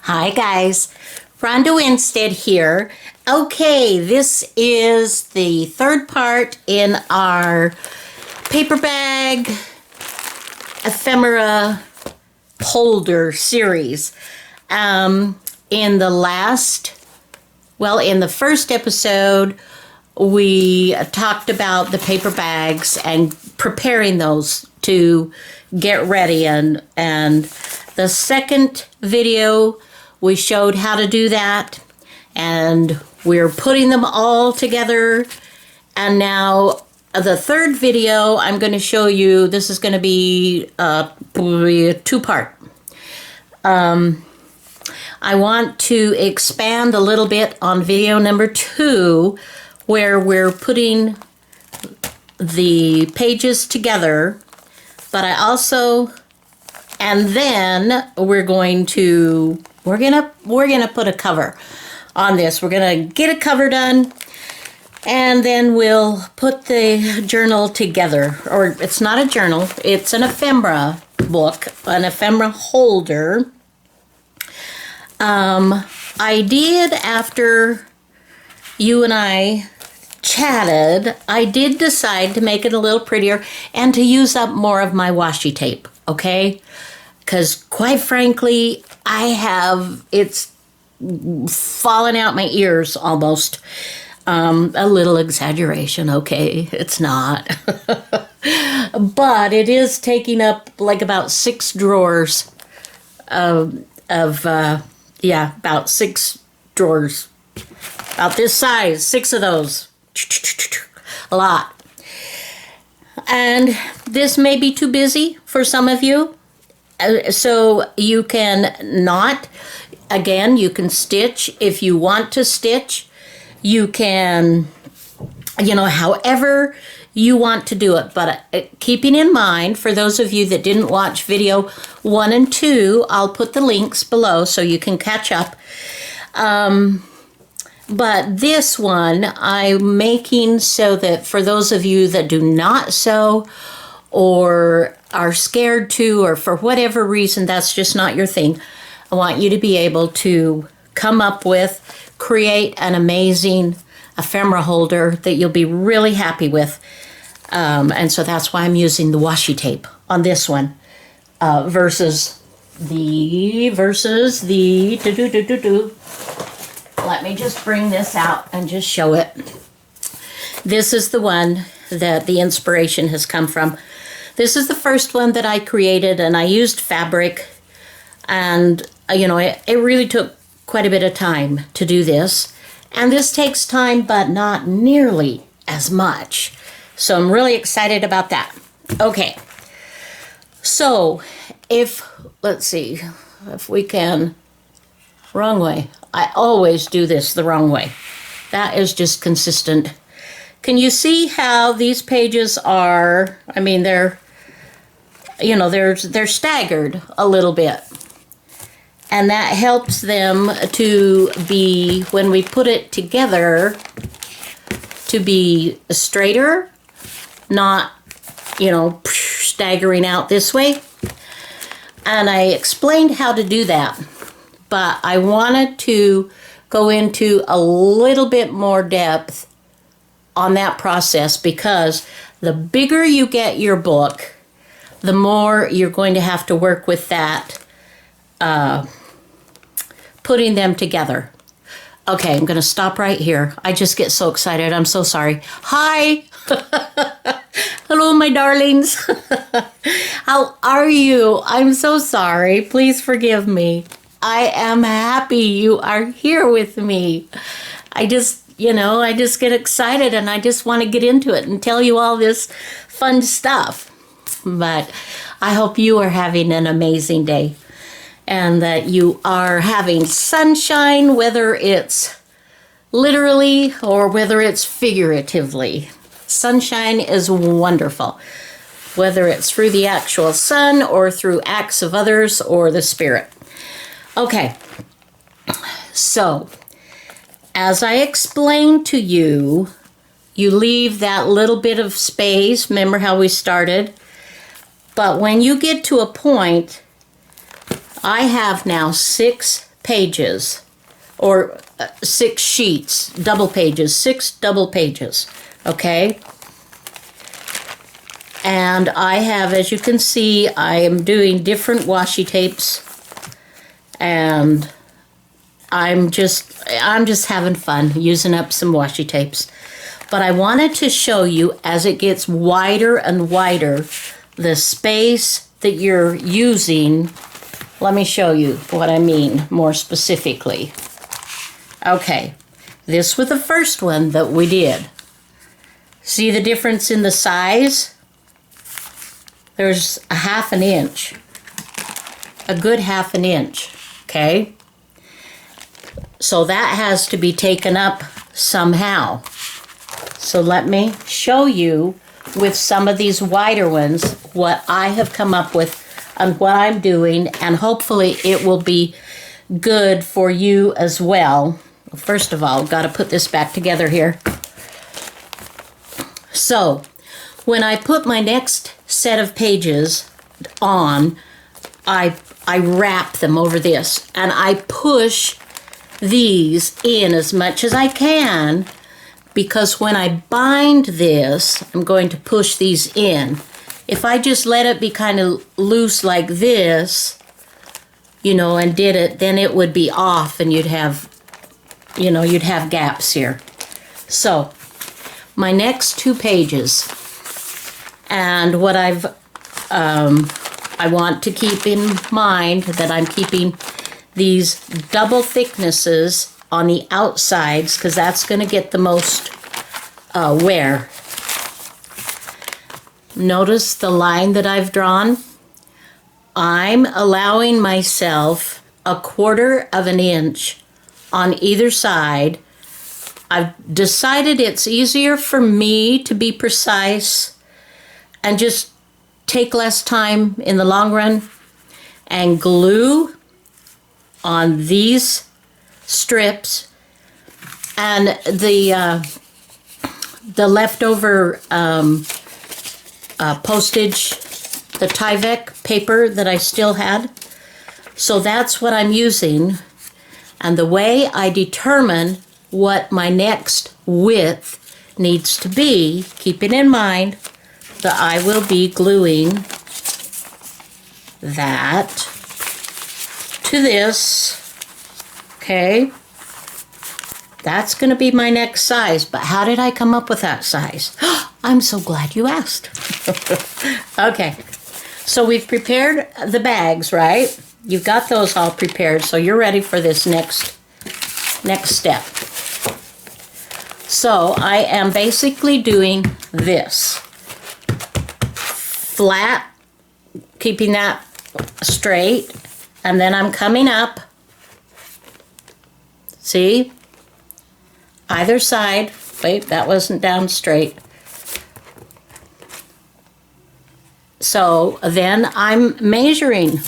Hi guys, Ronda Winstead here. Okay, this is the third part in our Paper Bag Ephemera Holder series. In the first episode, we talked about the paper bags and preparing those to get ready, and the second video we showed how to do that, and we're putting them all together. And now the third video I'm going to show you, this is going to be a two-part. I want to expand a little bit on video number 2, where we're putting the pages together, but I also, and then we're gonna put a cover on this. We're gonna get a cover done, and then we'll put the journal together. Or it's not a journal, it's an ephemera book, an ephemera holder. I did, after you and I chatted, I did decide to make it a little prettier and to use up more of my washi tape, okay? Because quite frankly, it's fallen out my ears almost. A little exaggeration, okay? It's not. But it is taking up like about 6 drawers about 6 drawers. About this size, 6 of those. A lot. And this may be too busy for some of you. So you can not, again, you can stitch if you want to stitch. You can, however you want to do it. But keeping in mind, for those of you that didn't watch video 1 and 2, I'll put the links below so you can catch up. But this one I'm making so that for those of you that do not sew or are scared to, or for whatever reason that's just not your thing, I want you to be able to create an amazing ephemera holder that you'll be really happy with. And so that's why I'm using the washi tape on this one versus the Let me just bring this out and just show it. This is the one that the inspiration has come from. This is the first one that I created, and I used fabric, and it really took quite a bit of time to do this. And this takes time, but not nearly as much. So I'm really excited about that. Okay. So let's see if we can, wrong way. I always do this the wrong way. That is just consistent. Can you see how these pages are, they're staggered a little bit. And that helps them to be, when we put it together, to be straighter, not, staggering out this way. And I explained how to do that. But I wanted to go into a little bit more depth on that process, because the bigger you get your book, the more you're going to have to work with that, putting them together. Okay, I'm going to stop right here. I just get so excited. I'm so sorry. Hi! Hello, my darlings. How are you? I'm so sorry. Please forgive me. I am happy you are here with me. I just get excited, and I just want to get into it and tell you all this fun stuff. But I hope you are having an amazing day, and that you are having sunshine, whether it's literally or whether it's figuratively. Sunshine is wonderful, whether it's through the actual sun or through acts of others or the spirit. Okay, so as I explained to you, you leave that little bit of space. Remember how we started? But when you get to a point, I have now 6 pages, or 6 sheets, double pages, 6 double pages, okay? And I have, as you can see, I am doing different washi tapes, and I'm just having fun using up some washi tapes. But I wanted to show you, as it gets wider and wider, the space that you're using. Let me show you what I mean more specifically. Okay, this was the first one that we did. See the difference in the size? There's a 1/2 inch, a good 1/2 inch, okay? So that has to be taken up somehow. So let me show you with some of these wider ones what I have come up with and what I'm doing, and hopefully it will be good for you as well. First of all, got to put this back together here. So when I put my next set of pages on, I wrap them over this, and I push these in as much as I can, because when I bind this, I'm going to push these in. If I just let it be kind of loose like this, you know, and did it, then it would be off, and you'd have, you know, you'd have gaps here. So my next 2 pages, and what I want to keep in mind that I'm keeping these double thicknesses on the outsides, because that's going to get the most wear. Notice the line that I've drawn. I'm allowing myself 1/4 inch on either side. I've decided it's easier for me to be precise and just take less time in the long run, and glue on these strips, and the leftover postage, the Tyvek paper that I still had. So that's what I'm using. And the way I determine what my next width needs to be, keeping in mind that I will be gluing that to this, okay? That's going to be my next size, but how did I come up with that size? I'm so glad you asked. Okay, so we've prepared the bags, right? You've got those all prepared, so you're ready for this next step. So I am basically doing this. Flat, keeping that straight, and then I'm coming up, see? Either side. Wait, that wasn't down straight. So then I'm measuring,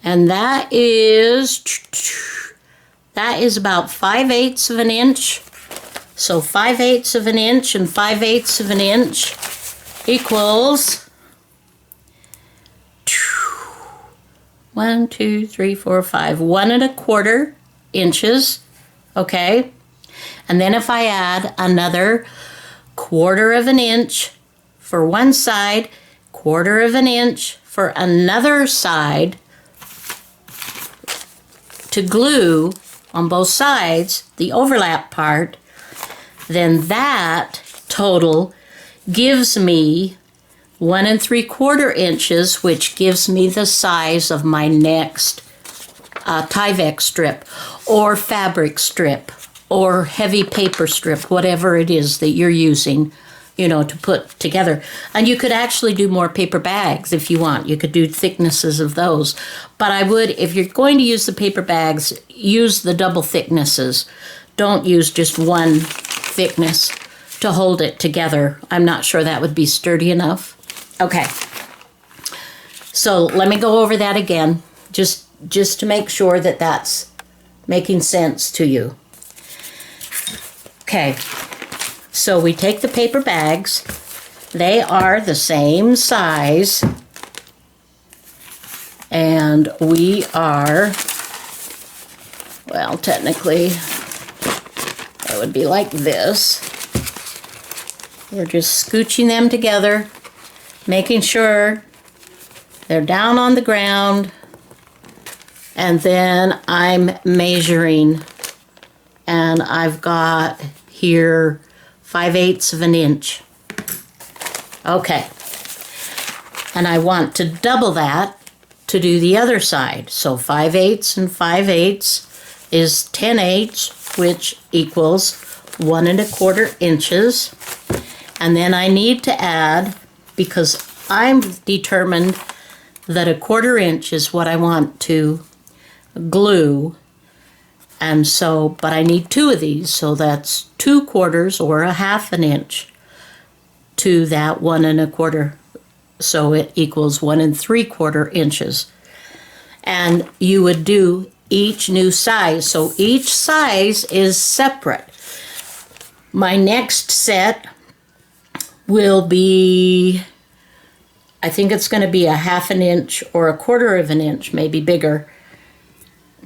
and that is about 5/8 of an inch. So 5/8 of an inch and 5/8 of an inch equals 1, 2, 3, 4, 5, 1 1/4 inches, okay? And then if I add another 1/4 inch for one side, 1/4 inch for another side to glue on both sides, the overlap part, then that total gives me 1 3/4 inches, which gives me the size of my next Tyvek strip, or fabric strip, or heavy paper strip, whatever it is that you're using, you know, to put together. And you could actually do more paper bags if you want. You could do thicknesses of those. But I would, if you're going to use the paper bags, use the double thicknesses. Don't use just one thickness to hold it together. I'm not sure that would be sturdy enough. Okay. So let me go over that again, just to make sure that that's making sense to you. Okay. So we take the paper bags. They are the same size. And we are well, technically, it would be like this. We're just scooching them together, making sure they're down on the ground, and then I'm measuring, and I've got here 5/8 of an inch. Okay, and I want to double that to do the other side. So 5/8 and 5/8 is 10/8, which equals 1 1/4 inches. And then I need to add, because I'm determined that 1/4 inch is what I want to glue. And so, but I need 2 of these, so that's 2/4 or 1/2 an inch to that 1 1/4. So it equals 1 3/4 inches. And you would do each new size. So each size is separate. My next set will be, I think it's going to be 1/2 an inch or 1/4 of an inch, maybe bigger.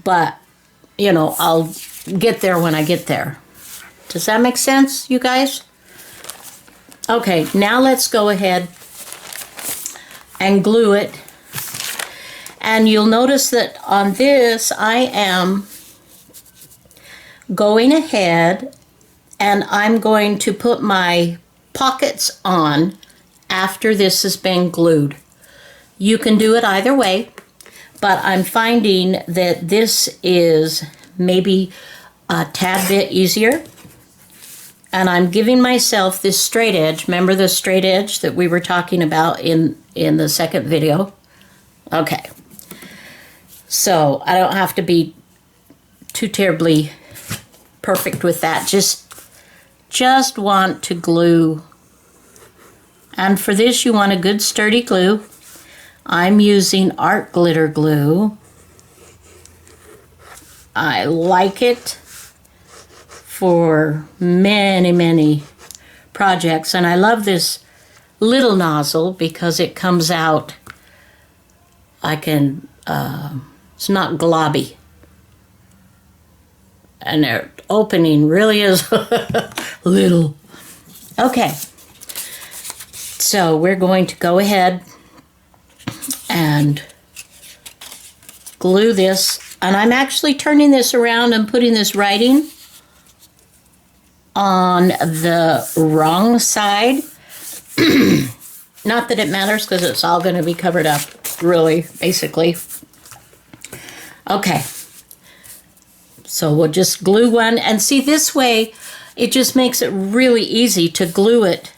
But, you know, I'll get there when I get there. Does that make sense, you guys? Okay, now let's go ahead and glue it. And you'll notice that on this, I am going ahead and I'm going to put my pockets on after this has been glued. You can do it either way, but I'm finding that this is maybe a tad bit easier. And I'm giving myself this straight edge. Remember the straight edge that we were talking about in the second video? Okay. So I don't have to be too terribly perfect with that. Just want to glue. And for this, you want a good sturdy glue. I'm using art glitter glue. I like it for many, many projects. And I love this little nozzle because it comes out, it's not globby. And their opening really is little. Okay. So we're going to go ahead and glue this. And I'm actually turning this around and putting this writing on the wrong side. Not that it matters because it's all going to be covered up, really, basically. Okay. So we'll just glue one. And see, this way, it just makes it really easy to glue it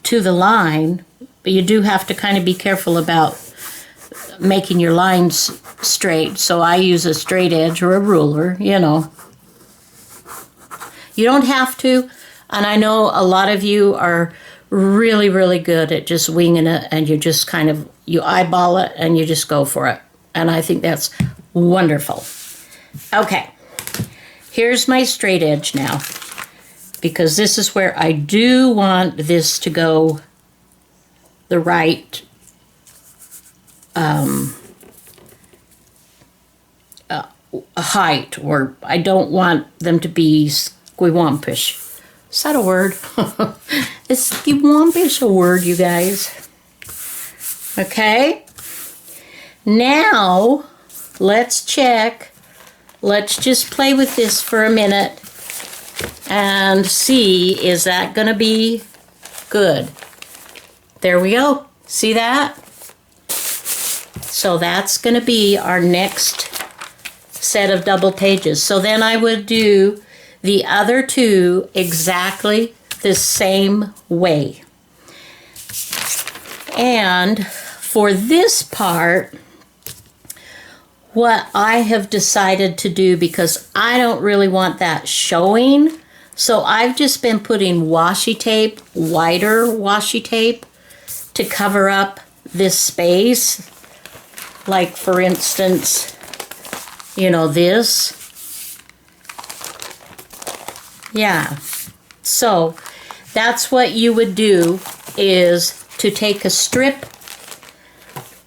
to the line. But you do have to kind of be careful about making your lines straight. So I use a straight edge or a ruler, you know. You don't have to, and I know a lot of you are really, really good at just winging it, and you just kind of, you eyeball it, and you just go for it. And I think that's wonderful. Okay, here's my straight edge now, because this is where I do want this to go the right height, or I don't want them to be squawampish. Is that a word? Is squawampish a word, you guys? Okay. Now, let's check. Let's just play with this for a minute and see, is that going to be good? There we go. See that? So that's going to be our next set of double pages. So then I would do the other two exactly the same way. And for this part, what I have decided to do, because I don't really want that showing, so I've just been putting washi tape, wider washi tape, to cover up this space. Like, for instance, you know, this. Yeah. So that's what you would do, is to take a strip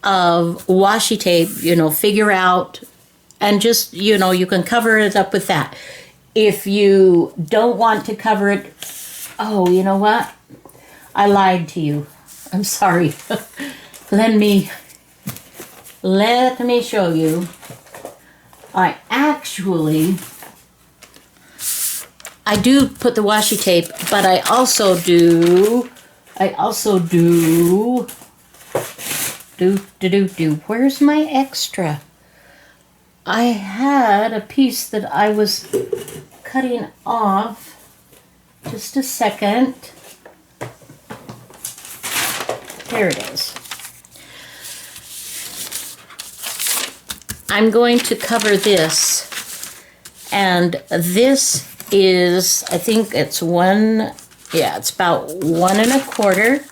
of washi tape, you know, figure out and just, you know, you can cover it up with that. If you don't want to cover it, oh, you know what? I lied to you. I'm sorry. Let me show you. I do put the washi tape, but I also do, where's my extra? I had a piece that I was cutting off. Just a second. There it is. I'm going to cover this, and this is, I think it's it's about 1 1/4.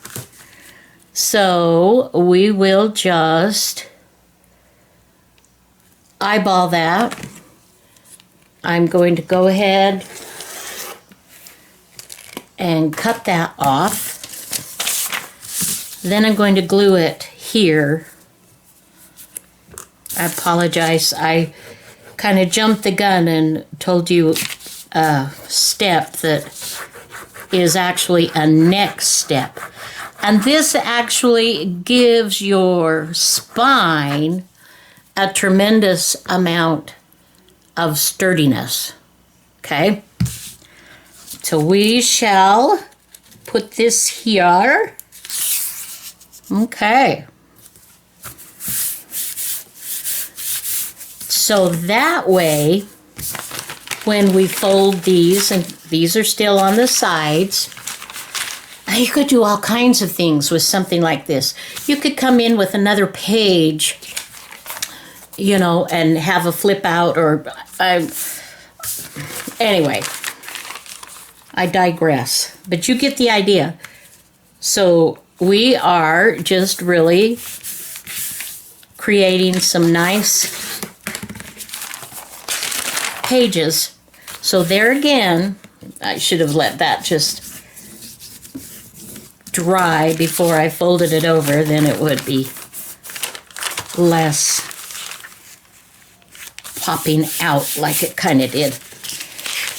So we will just eyeball that. I'm going to go ahead and cut that off. Then I'm going to glue it here. I apologize. I kind of jumped the gun and told you a step that is actually a next step. And this actually gives your spine a tremendous amount of sturdiness. Okay? So we shall put this here. Okay. So that way, when we fold these, and these are still on the sides, you could do all kinds of things with something like this. You could come in with another page, you know, and have a flip out, or anyway, I digress, but you get the idea. So we are just really creating some nice pages. So there again, I should have let that just dry before I folded it over, then it would be less popping out like it kind of did.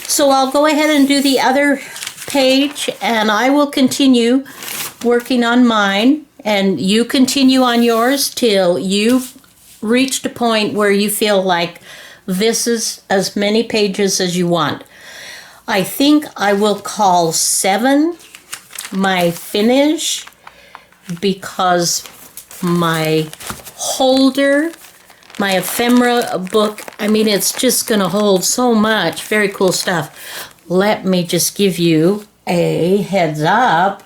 So I'll go ahead and do the other page, and I will continue working on mine, and you continue on yours till you've reached a point where you feel like this is as many pages as you want. I think I will call 7 my finish, because my holder, my ephemera book, I mean, it's just going to hold so much very cool stuff. Let me just give you a heads up.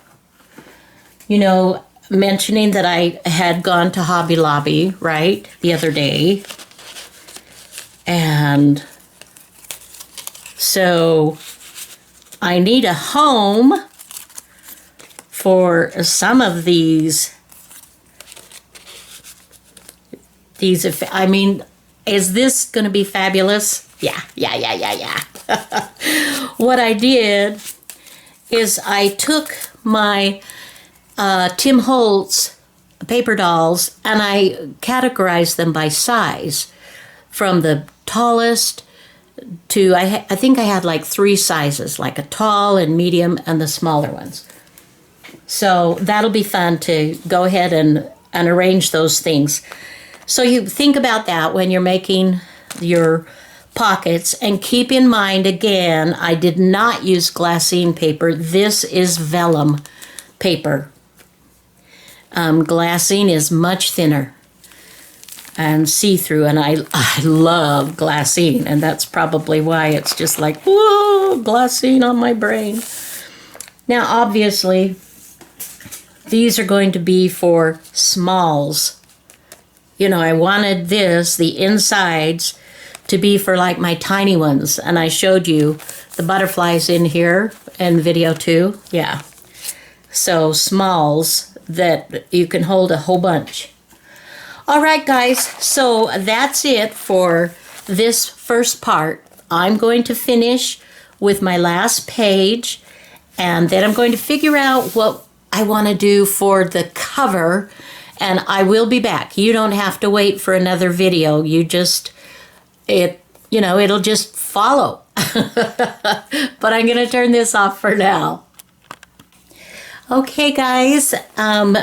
You know, mentioning that I had gone to Hobby Lobby, right, the other day. And so I need a home for some of these, I mean, is this going to be fabulous? Yeah. What I did is I took my Tim Holtz paper dolls and I categorized them by size, from the tallest to, I think I had like 3 sizes, like a tall and medium and the smaller ones. So that'll be fun to go ahead and arrange those things. So you think about that when you're making your pockets, and keep in mind, again, I did not use glassine paper. This is vellum paper. Glassine is much thinner and see-through, and I love glassine, and that's probably why it's just like, whoa, glassine on my brain. Now, obviously, these are going to be for smalls. You know, I wanted this, the insides, to be for like my tiny ones, and I showed you the butterflies in here in video 2. Yeah. So smalls that you can hold a whole bunch. All right, guys, so that's it for this first part. I'm going to finish with my last page, and then I'm going to figure out what I want to do for the cover, and I will be back. You don't have to wait for another video. You just it'll just follow. But I'm going to turn this off for now. Okay, guys,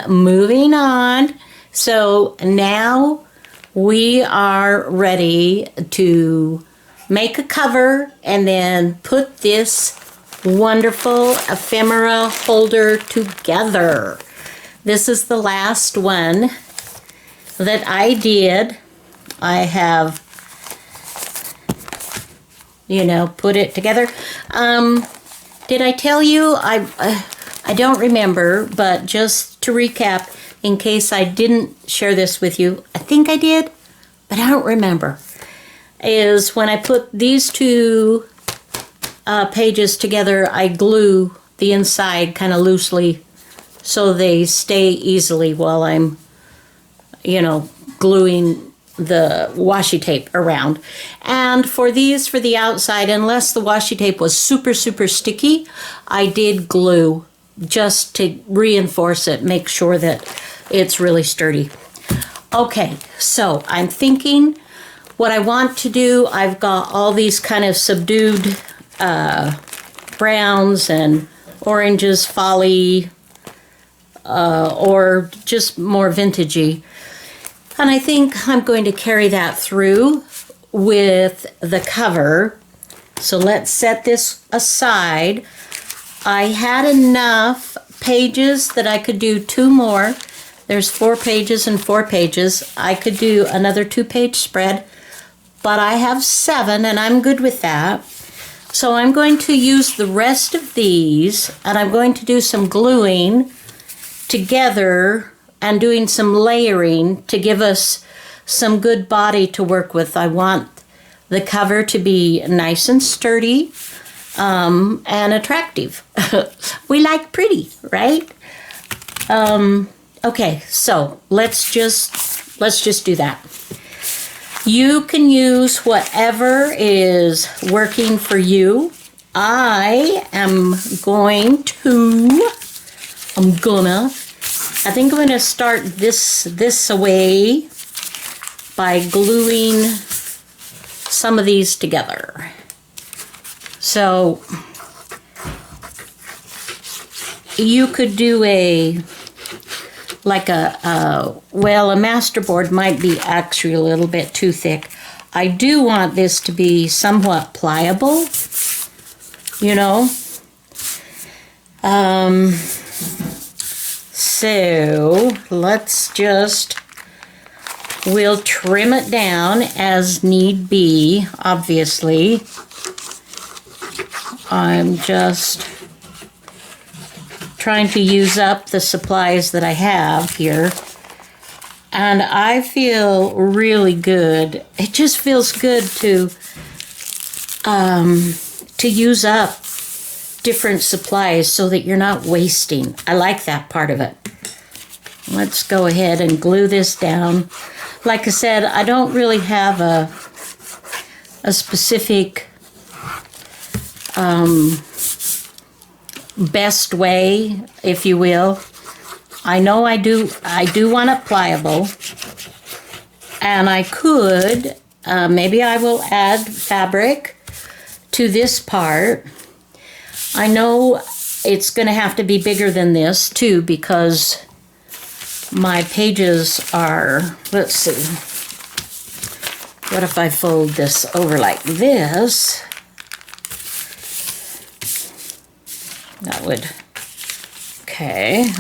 moving on. So now we are ready to make a cover and then put this wonderful ephemera holder together. This is the last one that I did. I have, put it together. Did I tell you? I don't remember, but just to recap, in case I didn't share this with you, I think I did, but I don't remember, is when I put these two pages together, I glue the inside kind of loosely so they stay easily while I'm, gluing the washi tape around. And for these, for the outside, unless the washi tape was super, super sticky, I did glue just to reinforce it, make sure that it's really sturdy. Okay, so I'm thinking what I want to do, I've got all these kind of subdued browns and oranges, folly, or just more vintagey. And I think I'm going to carry that through with the cover. So let's set this aside. I had enough pages that I could do 2 more. There's 4 pages and 4 pages. I could do another 2-page spread, but I have 7 and I'm good with that. So I'm going to use the rest of these and I'm going to do some gluing together and doing some layering to give us some good body to work with. I want the cover to be nice and sturdy and attractive. We like pretty, right? Okay, so let's just do that. You can use whatever is working for you. I think I'm gonna start this away by gluing some of these together. So you could do a masterboard might be actually a little bit too thick. I do want this to be somewhat pliable, So we'll trim it down as need be, obviously. I'm just trying to use up the supplies that I have here. And I feel really good. It just feels good to use up different supplies so that you're not wasting. I like that part of it. Let's go ahead and glue this down. Like I said, I don't really have a specific best way, if you will. I know I do want it pliable, and I could maybe I will add fabric to this part. I know it's going to have to be bigger than this too, because my pages are, let's see, what if I fold this over like this? That would, okay,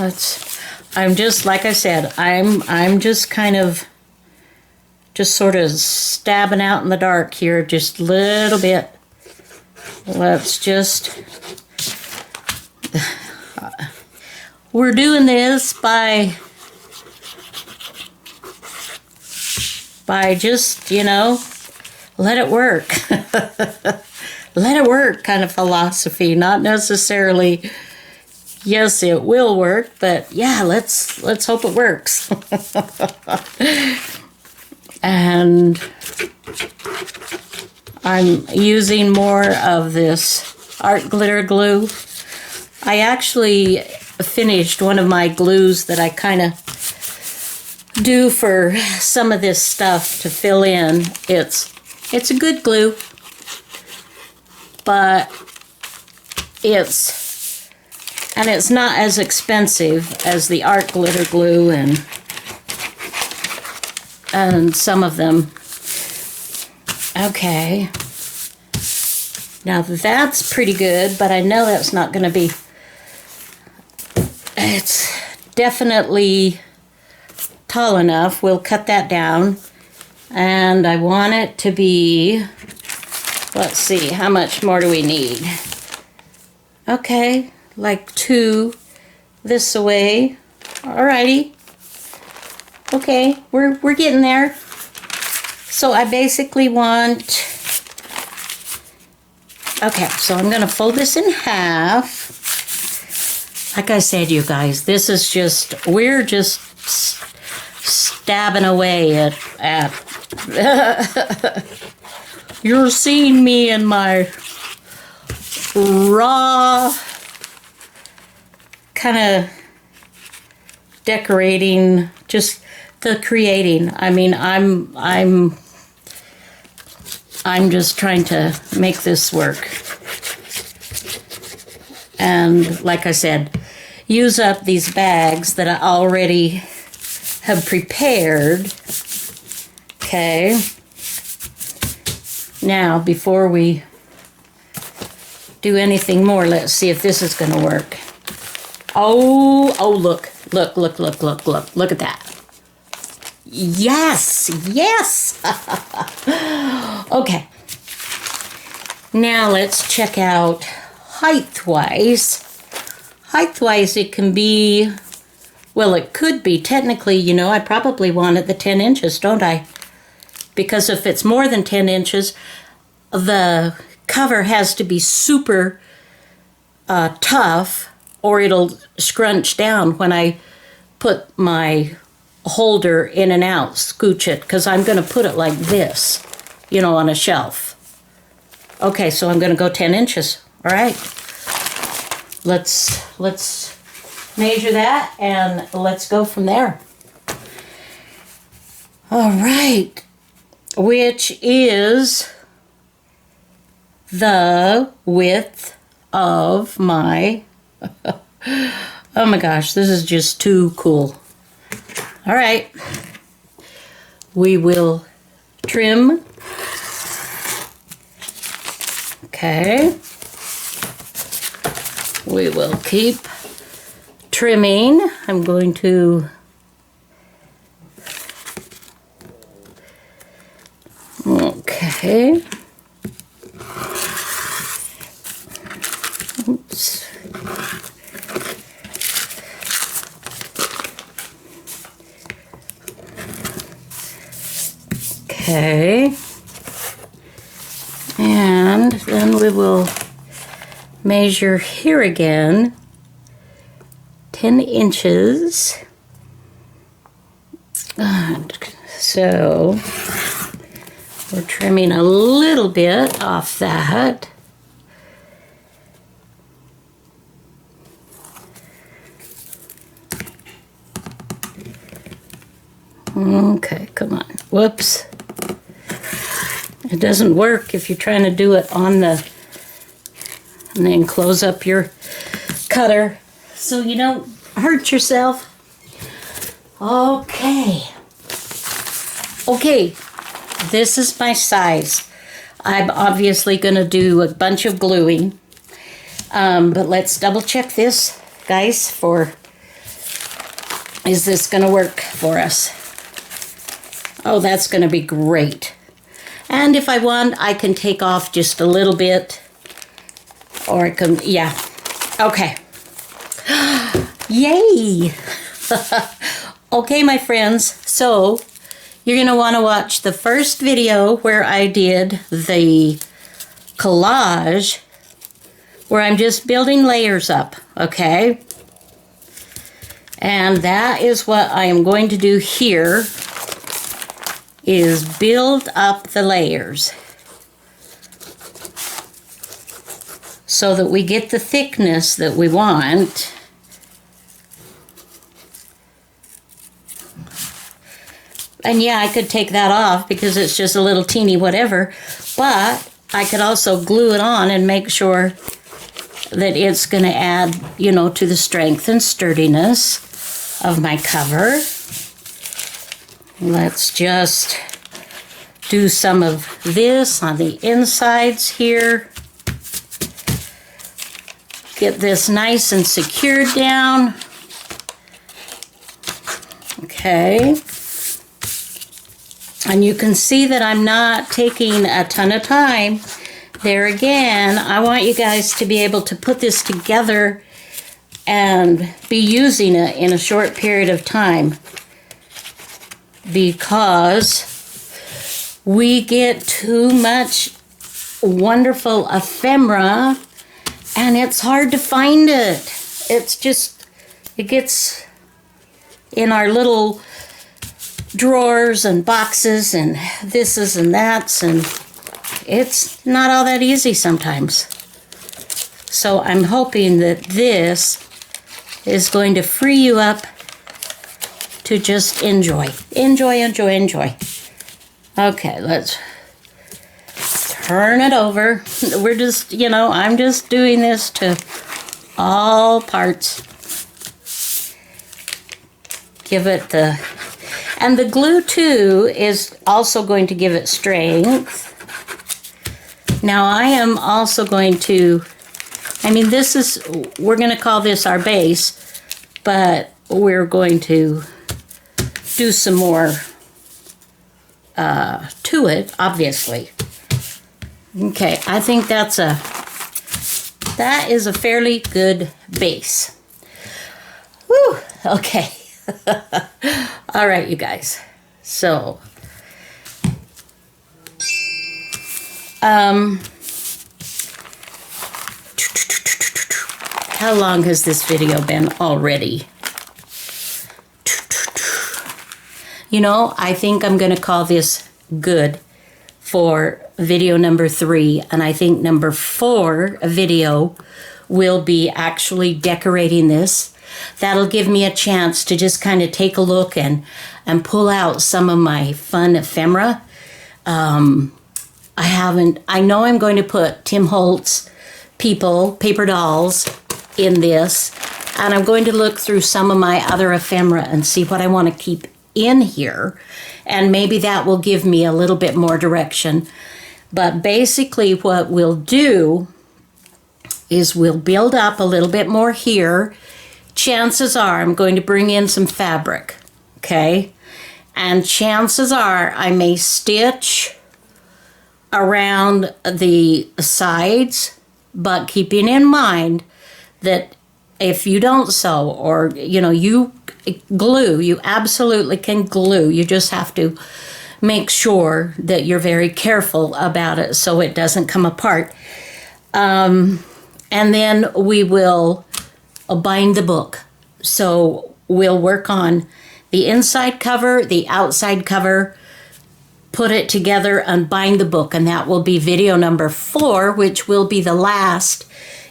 I'm just, like I said, I'm just kind of, just sort of stabbing out in the dark here, just a little bit. Let's just, we're doing this by just, let it work. Let it work kind of philosophy, not necessarily, yes, it will work, but yeah, let's hope it works. And I'm using more of this art glitter glue. I actually finished one of my glues that I kind of do for some of this stuff to fill in. It's It's a good glue, but it's not as expensive as the art glitter glue and some of them. Okay. Now that's pretty good, but I know that's not going to be, it's definitely tall enough. We'll cut that down. And I want it to be, let's see, how much more do we need? Okay, like 2 this way. Alrighty. Okay, we're getting there. So I basically want, okay, so I'm gonna fold this in half. Like I said, you guys, this is just, we're just stabbing away at you're seeing me in my raw kind of decorating, just the creating. I mean, I'm just trying to make this work. And like I said, use up these bags that I already have prepared. Okay. Now, before we do anything more, let's see if this is going to work. Oh, look at that. Yes. Okay. Now let's check out height-wise. Height-wise, it can be, well, it could be technically, you know, I probably want it the 10 inches, don't I? Because if it's more than 10 inches, the cover has to be super tough, or it'll scrunch down when I put my holder in and out, scooch it, because I'm going to put it like this, you know, on a shelf. Okay, so I'm going to go 10 inches. All right. Let's measure that, and let's go from there. All right. Which is the width of my, oh my gosh, this is just too cool. All right, we will trim. Okay, we will keep trimming. I'm going to okay. Oops. Okay. And then we will measure here again, 10 inches. And so we're trimming a little bit off that. Okay, come on. Whoops. It doesn't work if you're trying to do it on the, and then close up your cutter so you don't hurt yourself. Okay. Okay, this is my size. I'm obviously going to do a bunch of gluing, but let's double check this, guys, for, is this going to work for us? Oh, that's going to be great. And if I want, I can take off just a little bit, or I can, yeah. Okay. Yay! Okay, my friends, so you're going to want to watch the first video where I did the collage, where I'm just building layers up, okay? And that is what I am going to do here, is build up the layers so that we get the thickness that we want. And yeah, I could take that off because it's just a little teeny whatever, but I could also glue it on and make sure that it's going to add, you know, to the strength and sturdiness of my cover. Let's just do some of this on the insides here. Get this nice and secured down. Okay. And you can see that I'm not taking a ton of time. There again, I want you guys to be able to put this together and be using it in a short period of time, because we get too much wonderful ephemera and it's hard to find it. It's just, it gets in our little drawers and boxes and thises and that's, and it's not all that easy sometimes. So I'm hoping that this is going to free you up to just enjoy. Enjoy, enjoy, enjoy. Okay, let's turn it over. We're just, you know, I'm just doing this to all parts. Give it the, and the glue too is also going to give it strength. Now I am also going to, I mean, this is, we're going to call this our base, but we're going to do some more to it, obviously. Okay, I think that is a fairly good base. Whew, okay. All right, you guys. So, how long has this video been already? You know, I think I'm going to call this good for video number 3, and I think number 4 video will be actually decorating this. That'll give me a chance to just kind of take a look and pull out some of my fun ephemera. I know I'm going to put Tim Holtz people, paper dolls in this, and I'm going to look through some of my other ephemera and see what I want to keep in here, and maybe that will give me a little bit more direction. But basically what we'll do is we'll build up a little bit more here. Chances are I'm going to bring in some fabric, okay? And chances are I may stitch around the sides, but keeping in mind that if you don't sew, or, you know, you glue, you absolutely can glue. You just have to make sure that you're very careful about it so it doesn't come apart. And then we will bind the book. So we'll work on the inside cover, the outside cover, put it together and bind the book. And that will be video number 4, which will be the last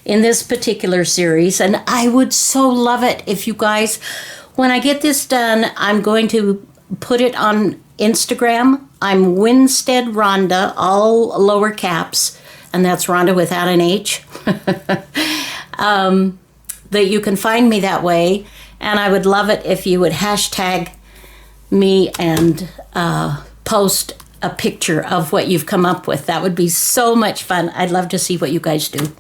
in this particular series. And I would so love it if you guys, when I get this done, I'm going to put it on Instagram. I'm Winstead Ronda, all lower caps, and that's Ronda without an H. That you can find me that way, and I would love it if you would hashtag me and post a picture of what you've come up with. That would be so much fun. I'd love to see what you guys do.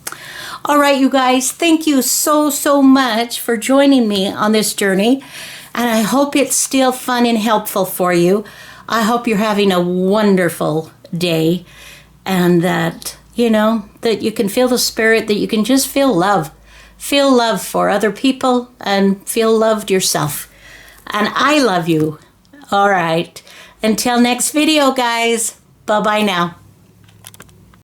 All right, you guys, thank you so much for joining me on this journey, and I hope it's still fun and helpful for you. I hope you're having a wonderful day, and that, you know, that you can feel the spirit, that you can just feel love. Feel love for other people and feel loved yourself. And I love you. All right. Until next video, guys. Bye-bye now.